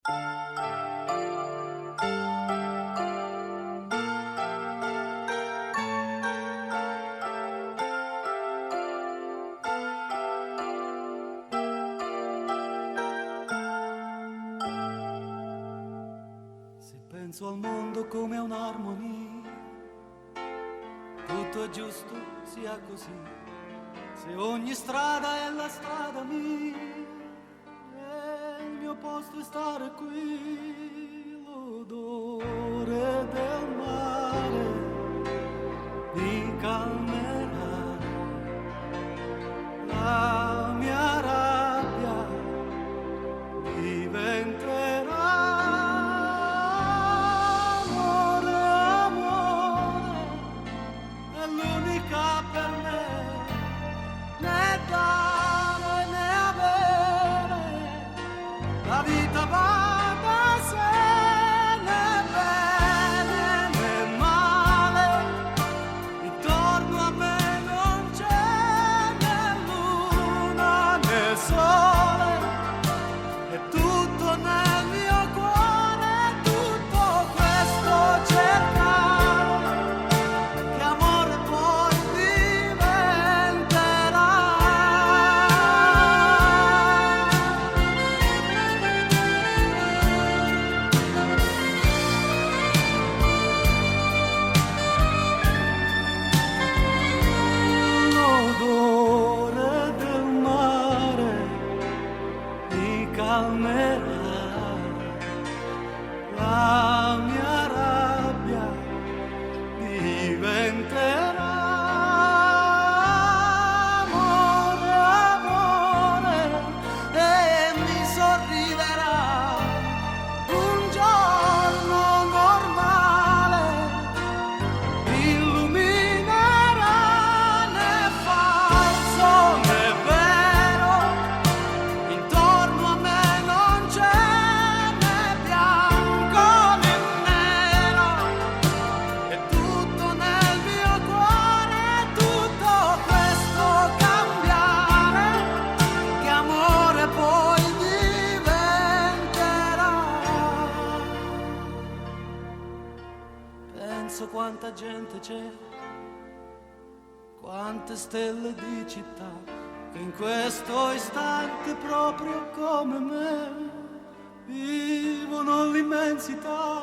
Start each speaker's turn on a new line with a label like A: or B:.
A: Se penso al mondo come a un'armonia, tutto è giusto sia così. Se ogni strada è la strada mia e il mio posto è stare qui, l'odore del mare mi calmerà, la mia rabbia diventerà amore, amore, è l'unica per me, né dare né avere, la vita va da sé, né bene né male, intorno a me non c'è né luna né sole, è tutto nel mio cuore, tutto questo cercare, che amore poi diventerà. L'odore del mare mi calmerà, la mia rabbia diventerà amore, amore, e mi sorriderà un giorno normale, illuminerà, né falso né vero, intorno a me non c'è né bianco né nero, è tutto nel mio cuore, tutto questo cambiare, che amore poi diventerà. Penso quanta gente c'è, quante stelle di città, che in questo istante proprio come me vivono l'immensità.